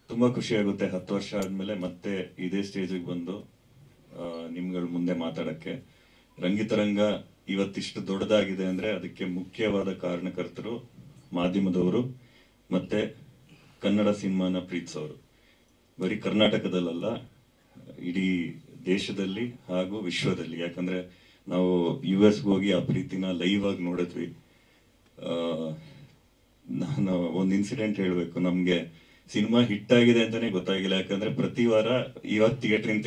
ತುಂಬಾ ಖುಷಿ ಆಗುತ್ತೆ 10 ವರ್ಷ ಆದ್ಮೇಲೆ ಮತ್ತೆ ಇದೇ ಸ್ಟೇಜಿಗೆ ಬಂದು ನಿಮ್ಗಳ ಮುಂದೆ ಮಾತಾಡಕ್ಕೆ. ರಂಗಿತರಂಗ ಇವತ್ತಿಷ್ಟು ದೊಡ್ಡದಾಗಿದೆ ಅಂದ್ರೆ ಅದಕ್ಕೆ ಮುಖ್ಯವಾದ ಕಾರಣಕರ್ತರು ಮಾಧ್ಯಮದವರು ಮತ್ತೆ ಕನ್ನಡ ಸಿನಿಮಾನ ಪ್ರೀತಿಸೋರು. ಬರೀ ಕರ್ನಾಟಕದಲ್ಲ, ಇಡೀ ದೇಶದಲ್ಲಿ ಹಾಗೂ ವಿಶ್ವದಲ್ಲಿ. ಯಾಕಂದ್ರೆ ನಾವು US ಹೋಗಿ ಆ ಪ್ರೀತಿನ ಲೈವ್ ಆಗಿ ನೋಡಿದ್ವಿ. ನಾನು ಒಂದು ಇನ್ಸಿಡೆಂಟ್ ಹೇಳ್ಬೇಕು. ನಮ್ಗೆ ಸಿನಿಮಾ ಹಿಟ್ ಆಗಿದೆ ಅಂತಾನೆ ಗೊತ್ತಾಗಿಲ್ಲ. ಯಾಕಂದ್ರೆ ಪ್ರತಿ ವಾರ ಇವಾಗ ಥಿಯೇಟ್ರಿನ್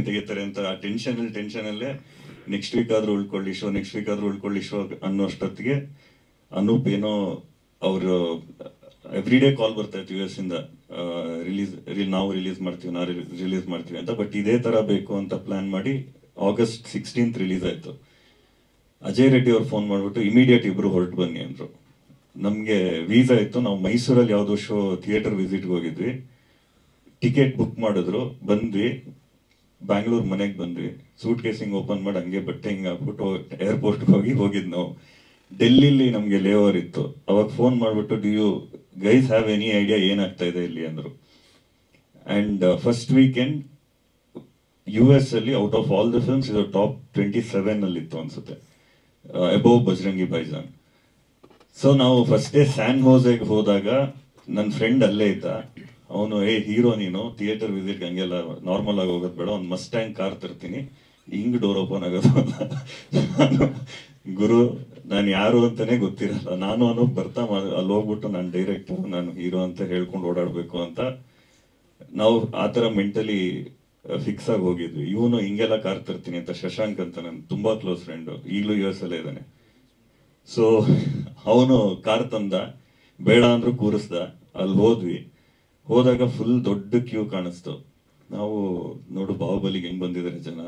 ತೆಗಿತಾರೆ ಅಂತ ಆ ಟೆನ್ಷನ್ ಅಲ್ಲೇ ನೆಕ್ಸ್ಟ್ ವೀಕ್ ಆದ್ರೂ ಉಳ್ಕೊಳ್ಳಿ ಶೋ ಅನ್ನೋಷ್ಟೊತ್ತಿಗೆ ಅನೂಪ್ ಏನೋ ಅವರು ಎವ್ರಿ ಡೇ ಕಾಲ್ ಬರ್ತಾ ಇತ್ತು US ಇಂದ, ನಾವು ರಿಲೀಸ್ ಮಾಡ್ತೀವಿ ಅಂತ. ಬಟ್ ಇದೇ ತರ ಬೇಕು ಅಂತ ಪ್ಲಾನ್ ಮಾಡಿ August 16th ರಿಲೀಸ್ ಆಯ್ತು. ಅಜಯ್ ರೆಡ್ಡಿ ಅವ್ರು ಫೋನ್ ಮಾಡ್ಬಿಟ್ಟು ಇಮಿಡಿಯೇಟ್ ಇಬ್ರು ಹೊರಟು ಬನ್ನಿ ಅಂದ್ರು. ನಮ್ಗೆ ವೀಸಾ ಇತ್ತು, ನಾವು ಮೈಸೂರಲ್ಲಿ ಯಾವುದೋ ಶೋ ಥಿಯೇಟರ್ ವಿಸಿಟ್ಗೆ ಹೋಗಿದ್ವಿ. ಟಿಕೆಟ್ ಬುಕ್ ಮಾಡಿದ್ರು, ಬಂದ್ವಿ, ಬ್ಯಾಂಗ್ಳೂರ್ ಮನೆಗೆ ಬಂದ್ವಿ. ಸೂಟ್ ಕೇಸಿಂಗ್ ಓಪನ್ ಮಾಡಿ ಹಂಗೆ ಬಟ್ಟೆ ಹಿಂಗೆ ಹಾಕ್ಬಿಟ್ಟು ಏರ್ಪೋರ್ಟ್ಗೆ ಹೋಗಿದ್ ನಾವು. ಡೆಲ್ಲಿಲಿ ನಮ್ಗೆ ಲೇವರ್ ಇತ್ತು. ಅವಾಗ ಫೋನ್ ಮಾಡ್ಬಿಟ್ಟು do you guys have any idea ಏನಾಗ್ತಾ ಇದೆ ಇಲ್ಲಿ ಅಂದ್ರು. ಅಂಡ್ ಫಸ್ಟ್ ವೀಕೆಂಡ್ US ಅಲ್ಲಿ out of all the films ಇದು ಟಾಪ್ 27 ಅಲ್ಲಿ ಇತ್ತು ಅನ್ಸುತ್ತೆ, ಅಬೌವ್ ಬಜರಂಗಿ ಭಾಯಿಜಾನ್. ಸೊ ನಾವು ಫಸ್ಟ್ ಡೇ ಸ್ಯಾನ್ ಹೋಸೆಗೆ ಹೋದಾಗ ನನ್ನ ಫ್ರೆಂಡ್ ಅಲ್ಲೇ ಇದ್ದ. ಅವನು ಹೀರೋ ನೀನು ಥಿಯೇಟರ್ ವಿಸಿಟ್ ಹಂಗೆಲ್ಲ ನಾರ್ಮಲ್ ಆಗಿ ಹೋಗೋದು ಬೇಡ, ಒಂದು ಮಸ್ಟ್ಯಾಂಗ್ ಕಾರ್ ತರ್ತೀನಿ, ಹಿಂಗ್ ಡೋರ್ ಓಪನ್ ಆಗೋದು. ಗುರು ನಾನು ಯಾರು ಅಂತಾನೆ ಗೊತ್ತಿರಲ್ಲ, ನಾನು ಅನ್ನೋ ಬರ್ತಾ ಅಲ್ಲಿ ಹೋಗ್ಬಿಟ್ಟು ನಾನು ಡೈರೆಕ್ಟರ್, ನಾನು ಹೀರೋ ಅಂತ ಹೇಳ್ಕೊಂಡು ಓಡಾಡ್ಬೇಕು ಅಂತ ನಾವು ಆತರ ಮೆಂಟಲಿ ಫಿಕ್ಸ್ ಆಗಿ ಹೋಗಿದ್ವಿ. ಇವನು ಹಿಂಗೆಲ್ಲ ಕಾರ್ ತರ್ತೀನಿ ಅಂತ, ಶಶಾಂಕ್ ಅಂತ ನನ್ ತುಂಬಾ ಕ್ಲೋಸ್ ಫ್ರೆಂಡ್, ಈಗಲೂ US ಅಲ್ಲೇ ಇದ್ದಾನೆ. ಸೊ ಅವನು ಕಾರ್ ತಂದ, ಬೇಡ ಅಂದ್ರೂ ಕೂರಿಸ್ದ. ಅಲ್ಲಿ ಹೋದಾಗ ಫುಲ್ ದೊಡ್ಡ ಕ್ಯೂ ಕಾಣಿಸ್ತು. ನಾವು ನೋಡು ಬಾಹುಬಲಿಗೆ ಹೆಂಗ್ ಬಂದಿದ್ದಾರೆ ಜನ,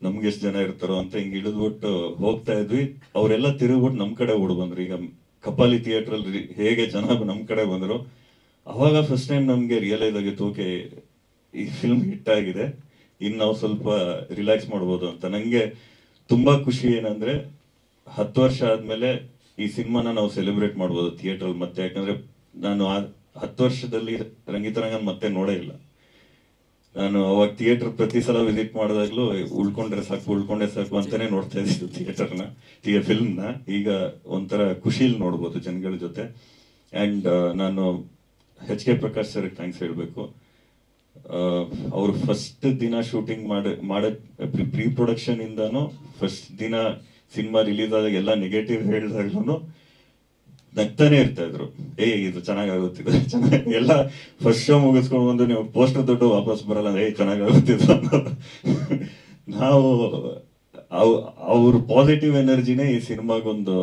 ನಮ್ಗೆ ಎಷ್ಟು ಜನ ಇರ್ತಾರೋ ಅಂತ ಹಿಂಗ್ ಇಳಿದ್ಬಿಟ್ಟು ಹೋಗ್ತಾ ಇದ್ವಿ. ಅವರೆಲ್ಲ ತಿರುಗ್ಬಿಟ್ಟು ನಮ್ ಕಡೆ ಓಡ್ ಬಂದ್ರು. ಈಗ ಕಪಾಲಿ ಥಿಯೇಟರ್ ಅಲ್ಲಿ ಹೇಗೆ ಜನ ನಮ್ ಕಡೆ ಬಂದ್ರು, ಅವಾಗ ಫಸ್ಟ್ ಟೈಮ್ ನಮ್ಗೆ ರಿಯಲೈಸ್ ಆಗಿತ್ತು, ಓಕೆ ಈ ಫಿಲ್ಮ್ ಹಿಟ್ ಆಗಿದೆ, ಇನ್ನು ನಾವು ಸ್ವಲ್ಪ ರಿಲ್ಯಾಕ್ಸ್ ಮಾಡ್ಬೋದು ಅಂತ. ನಂಗೆ ತುಂಬಾ ಖುಷಿ ಏನಂದ್ರೆ 10 ವರ್ಷ ಆದ್ಮೇಲೆ ಈ ಸಿನಿಮಾನ ನಾವು ಸೆಲೆಬ್ರೇಟ್ ಮಾಡ್ಬೋದು ಥಿಯೇಟರ್ ಮತ್ತೆ. ಯಾಕಂದ್ರೆ ನಾನು 10 ವರ್ಷದಲ್ಲಿ ರಂಗಿತರಂಗನ್ ಮತ್ತೆ ನೋಡೇ ಇಲ್ಲ. ನಾನು ಅವಾಗ ಥಿಯೇಟರ್ ಪ್ರತಿ ಸಲ ವಿಸಿಟ್ ಮಾಡಿದಾಗ್ಲೂ ಉಳ್ಕೊಂಡ್ರೆ ಸಾಕು ಅಂತಾನೆ ನೋಡ್ತಾ ಇದ್ದಿದ್ದು ಥಿಯೇಟರ್ನ, ಫಿಲ್ಮ್ನ. ಈಗ ಒಂಥರ ಖುಷಿಲಿ ನೋಡ್ಬೋದು ಜನಗಳ ಜೊತೆ. ಅಂಡ್ ನಾನು HK ಪ್ರಕಾಶ್ ಸರ್ ಥ್ಯಾಂಕ್ಸ್ ಹೇಳ್ಬೇಕು. ಅವ್ರು ಫಸ್ಟ್ ದಿನ ಶೂಟಿಂಗ್ ಪ್ರೀ ಪ್ರೊಡಕ್ಷನ್ ಇಂದಾನು ಫಸ್ಟ್ ದಿನ ಸಿನಿಮಾ ರಿಲೀಸ್ ಆದಾಗ ಎಲ್ಲ ನೆಗೆಟಿವ್ ಹೇಳಿದಾಗ್ಲೂ ನಗ್ತಾನೆ ಇರ್ತಾ ಇದ್ರು. ಇದು ಚೆನ್ನಾಗಾಗುತ್ತಿದೆ, ಎಲ್ಲ ಫಸ್ಟ್ ಶೋ ಮುಗಿಸ್ಕೊಂಡು ಬಂದು ನೀವು ಪೋಸ್ಟರ್ ದುಡ್ಡು ವಾಪಸ್ ಬರಲ್ಲ, ಚೆನ್ನಾಗಾಗುತ್ತಿದ್ದು ಅನ್ನೋದು. ನಾವು ಅವ್ರ ಪಾಸಿಟಿವ್ ಎನರ್ಜಿನೇ ಈ ಸಿನಿಮಾಗೊಂದು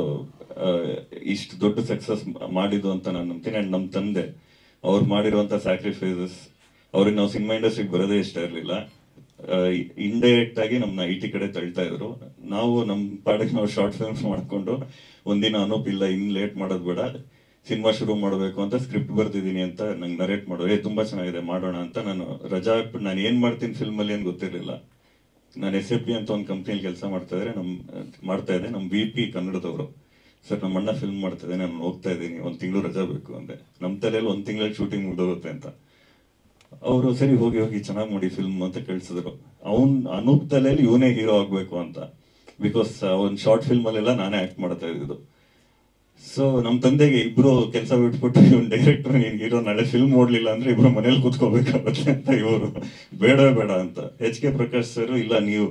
ಇಷ್ಟು ದೊಡ್ಡ ಸಕ್ಸಸ್ ಮಾಡಿದ್ದು ಅಂತ ನಾನು ನಂಬ್ತೀನಿ. ಅಂಡ್ ನಮ್ಮ ತಂದೆ ಅವ್ರು ಮಾಡಿರುವಂತ ಸ್ಯಾಕ್ರಿಫೈಸಸ್, ಅವ್ರಿಗೆ ನಾವು ಸಿನಿಮಾ ಇಂಡಸ್ಟ್ರಿಗೆ ಬರೋದೇ ಇಷ್ಟ ಇರಲಿಲ್ಲ. ಇಂಡೈರೆಕ್ಟ್ ಆಗಿ ನಮ್ಮನ್ನ IT ಕಡೆ ತಳ್ತಾ ಇದ್ರು. ನಾವು ನಮ್ಮ ಪಾಡಿಗೆ ನಾವು ಶಾರ್ಟ್ ಫಿಲ್ಮ್ಸ್ ಮಾಡ್ಕೊಂಡು ಒಂದಿನ ಅನೂಪ್ ಇಲ್ಲ, ಇನ್ ಲೇಟ್ ಮಾಡೋದು ಬೇಡ, ಸಿನಿಮಾ ಶುರು ಮಾಡಬೇಕು ಅಂತ ಸ್ಕ್ರಿಪ್ಟ್ ಬರ್ತಿದ್ದೀನಿ ಅಂತ ನಂಗೆ ನರೇಟ್ ಮಾಡೋದು. ತುಂಬಾ ಚೆನ್ನಾಗಿದೆ ಮಾಡೋಣ ಅಂತ. ನಾನು ರಜಾ ಹಾಕ್ಬಿಟ್ಟು ನಾನು ಏನ್ ಮಾಡ್ತೀನಿ ಫಿಲ್ಮ್ ಅಲ್ಲಿ ಅಂತ ಗೊತ್ತಿರಲಿಲ್ಲ. ನಾನು SFB ಅಂತ ಒಂದು ಕಂಪ್ನಿಯಲ್ಲಿ ಕೆಲಸ ಮಾಡ್ತಾ ಇದ್ದೆ. ನಮ್ಮ VP ಕನ್ನಡದವರು, ಸರ್ ನಮ್ಮ ಅಣ್ಣ ಫಿಲ್ಮ್ ಮಾಡ್ತಾ ಇದ್ದೆ, ನಾನು ಹೋಗ್ತಾ ಇದ್ದೀನಿ, 1 ತಿಂಗಳು ರಜಾ ಬೇಕು ಅಂದೆ. ನಮ್ಮ ತಲೆಯಲ್ಲಿ 1 ತಿಂಗಳಲ್ಲಿ ಶೂಟಿಂಗ್ ಮುಗಿದೋಗುತ್ತೆ ಅಂತ. ಅವರು ಸರಿ ಹೋಗಿ ಚೆನ್ನಾಗಿ ಮಾಡಿ ಫಿಲ್ಮ್ ಅಂತ ಕಳ್ಸಿದ್ರು. ಅನೂಪ್ ತಲೆಯಲ್ಲಿ ಇವನೇ ಹೀರೋ ಆಗ್ಬೇಕು ಅಂತ. ಬಿಕಾಸ್ ಒಂದು ಶಾರ್ಟ್ ಫಿಲ್ಮ್ ಅಲ್ಲೆಲ್ಲ ನಾನೇ ಆಕ್ಟ್ ಮಾಡ್ತಾ ಇದ್ದಿದ್ದು. ಸೊ ನಮ್ಮ ತಂದೆಗೆ ಇಬ್ರು ಕೆಲಸ ಬಿಟ್ಬಿಟ್ಟು ಇವ್ನು ಡೈರೆಕ್ಟರ್, ನೀನ್ ಹೀರೋ, ನಾಳೆ ಫಿಲ್ಮ್ ನೋಡ್ಲಿಲ್ಲ ಅಂದ್ರೆ ಇಬ್ರು ಮನೇಲಿ ಕೂತ್ಕೋಬೇಕಾಗುತ್ತೆ ಅಂತ ಇವರು ಬೇಡ ಅಂತ. HK ಪ್ರಕಾಶ್ ಸರ್ ಇಲ್ಲ ನೀವು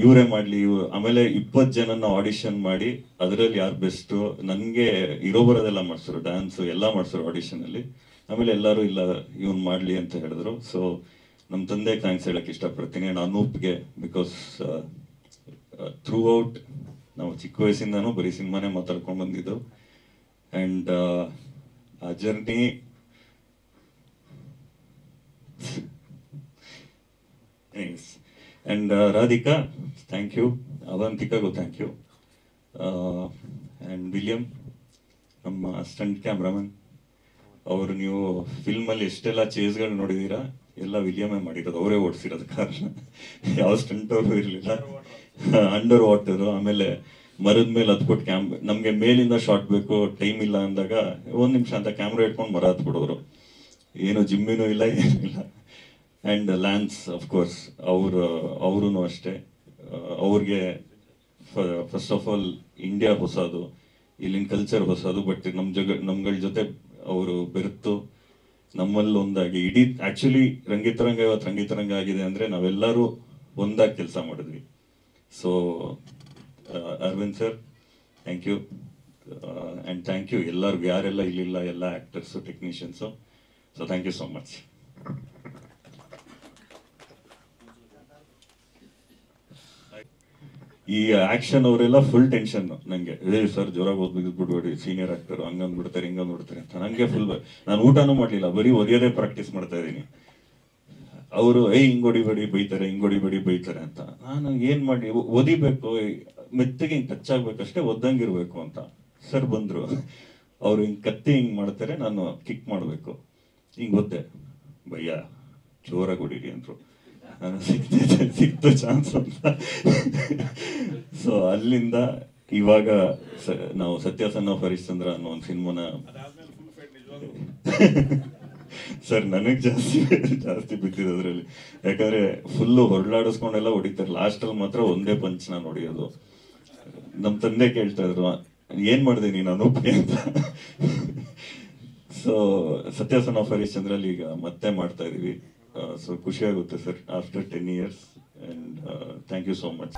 ಇವರೇ ಮಾಡ್ಲಿ. ಆಮೇಲೆ 20 ಜನನ ಆಡಿಷನ್ ಮಾಡಿ ಅದರಲ್ಲಿ ಯಾರು ಬೆಸ್ಟ್, ನನ್ಗೆ ಇರೋ ಬರೋದೆಲ್ಲ ಮಾಡ್ಸರು, ಡ್ಯಾನ್ಸ್ ಎಲ್ಲ ಮಾಡ್ಸರು ಆಡಿಷನ್ ಅಲ್ಲಿ. ಆಮೇಲೆ ಎಲ್ಲರೂ ಇಲ್ಲ ಇವನ್ ಮಾಡ್ಲಿ ಅಂತ ಹೇಳಿದ್ರು. ಸೊ ನಮ್ಮ ತಂದೆಗೆ ಥ್ಯಾಂಕ್ಸ್ ಹೇಳಕ್ ಇಷ್ಟಪಡ್ತೀನಿ. ಅಂಡ್ ಅನೂಪ್ಗೆ, ಬಿಕಾಸ್ ಥ್ರೂ ಔಟ್ ನಾವು ಚಿಕ್ಕ ವಯಸ್ಸಿಂದಾನು ಬರೀ ಸಿನಿಮಾನೇ ಮಾತಾಡ್ಕೊಂಡು ಬಂದಿದ್ದು. ಅಂಡ್ ಆ journey and Radhika thank you, ಅವಂತಿಕಾಗೂ ಥ್ಯಾಂಕ್ ಯು, ಅಂಡ್ ವಿಲಿಯಂ ನಮ್ಮ ಸ್ಟಂಟ್ ಕ್ಯಾಮ್ರಾಮನ್. ಅವರು ನೀವು ಫಿಲ್ಮ್ ಅಲ್ಲಿ ಎಷ್ಟೆಲ್ಲ ಚೇಸ್ಗಳು ನೋಡಿದೀರಾ, ಎಲ್ಲ ವಿಲಿಯಮೇ ಮಾಡಿರೋದು, ಅವರೇ ಓಡಿಸಿರೋದು ಕಾರಣ. ಯಾವ ಸ್ಟಂಟ್ ಅವರು ಇರಲಿಲ್ಲ. ಅಂಡರ್ ವಾಟರ್, ಆಮೇಲೆ ಮರದ ಮೇಲೆ ಹತ್ಬಿಟ್ಟು ನಮ್ಗೆ ಮೇಲಿಂದ ಶಾರ್ಟ್ ಬೇಕು, ಟೈಮ್ ಇಲ್ಲ ಅಂದಾಗ 1 ನಿಮಿಷ ಅಂತ ಕ್ಯಾಮ್ರಾ ಇಟ್ಕೊಂಡು ಮರ ಹತ್ಬಿಡೋರು. ಏನು ಜಿಮ್ಮಿನೂ ಇಲ್ಲ ಏನಿಲ್ಲ. ಆ್ಯಂಡ್ ಲ್ಯಾನ್ಸ್ ಅಫ್ಕೋರ್ಸ್ ಅವರೂ ಅಷ್ಟೇ. ಅವ್ರಿಗೆ ಫಸ್ಟ್ ಆಫ್ ಆಲ್ ಇಂಡಿಯಾ ಹೊಸದು, ಇಲ್ಲಿನ ಕಲ್ಚರ್ ಹೊಸದು, ಬಟ್ ನಮ್ಗಳ ಜೊತೆ ಅವರು ಬೆರೆತು ನಮ್ಮಲ್ಲಿ ಒಂದಾಗಿ ಇಡೀ ಆಕ್ಚುಲಿ ರಂಗಿತರಂಗ ಇವತ್ತು ರಂಗಿತರಂಗ ಆಗಿದೆ ಅಂದ್ರೆ ನಾವೆಲ್ಲರೂ ಒಂದಾಗಿ ಕೆಲಸ ಮಾಡಿದ್ವಿ. So Arvind sir, thank you. And thank you ಎಲ್ಲರಿಗೂ, ಯಾರೆಲ್ಲ ಇಲ್ಲಿಲ್ಲ, ಎಲ್ಲ actors, technicians. So thank you so much. ಈ ಆಕ್ಷನ್ ಅವರೆಲ್ಲ ಫುಲ್ ಟೆನ್ಷನ್ ನಂಗೆ. ಸರ್ ಜೋರಾಗಿ ಬಿಡ್ಬೇಡಿ, ಸೀನಿಯರ್ ಆಕ್ಟರ್ ಹಂಗಂದ್ ಬಿಡ್ತಾರೆ ಹಿಂಗಂದ್ ಬಿಡ್ತಾರೆ ಅಂತ ನಂಗೆ ಫುಲ್. ನಾನು ಊಟನೂ ಮಾಡ್ಲಿಲ್ಲ, ಬರೀ ಒದಿಯೋದೇ ಪ್ರಾಕ್ಟೀಸ್ ಮಾಡ್ತಾ ಇದ್ದೀನಿ. ಅವರು ಹಿಂಗ್ ಹೊಡಿಬೇಡಿ ಬೈತಾರೆ, ಹಿಂಗ್ ಹೊಡಿಬೇಡಿ ಬೈತಾರೆ ಅಂತ. ನಾನು ಏನ್ ಮಾಡಿ, ಒದಿಬೇಕು, ಮೆತ್ತಗೆ ಹಿಂಗ್ ಟಚ್ ಆಗ್ಬೇಕಷ್ಟೇ, ಒದ್ದಂಗಿರ್ಬೇಕು ಅಂತ. ಸರ್ ಬಂದ್ರು, ಅವ್ರು ಹಿಂಗ್ ಕತ್ತಿ ಹಿಂಗ್ ಮಾಡ್ತಾರೆ, ನಾನು ಕಿಕ್ ಮಾಡ್ಬೇಕು, ಹಿಂಗ್ ಒದ್ದೆ. ಭಯ್ಯ ಜೋರಾಗಿ ಹೊಡೀರಿ ಅಂದ್ರು. ನಾನು ಸಿಕ್ತು ಚಾನ್ಸ್ ಅಂತ. ಸೊ ಅಲ್ಲಿಂದ ಇವಾಗ ನಾವು ಸತ್ಯ ಸನ್ ಆಫ್ ಹರಿಶ್ಚಂದ್ರ ಅನ್ನೋ ಒಂದು ಸಿನಿಮಾನ ಸರ್ ನನಗೆ ಜಾಸ್ತಿ ಬಿದ್ದಿದೆ ಅದರಲ್ಲಿ. ಯಾಕಂದ್ರೆ ಫುಲ್ಲು ಹೊರಳಾಡಿಸ್ಕೊಂಡೆಲ್ಲ ಹೊಡಿತಾರೆ, ಲಾಸ್ಟಲ್ಲಿ ಮಾತ್ರ ಒಂದೇ ಪಂಚ್ ನಾನು ಹೊಡಿಯೋದು. ನಮ್ಮ ತಂದೆ ಕೇಳ್ತಾ ಇದ್ರು, ಏನ್ ಮಾಡಿದೆ ನೀನು ಅನೂಪ್ಗೆ ಅಂತ. ಸೊ ಸತ್ಯ ಸನ್ ಆಫ್ ಹರಿಶ್ಚಂದ್ರಲ್ಲಿ ಈಗ ಮತ್ತೆ ಮಾಡ್ತಾ ಇದೀವಿ. ಸೊ ಖುಷಿ ಆಗುತ್ತೆ sir, after 10 years, and thank you so much.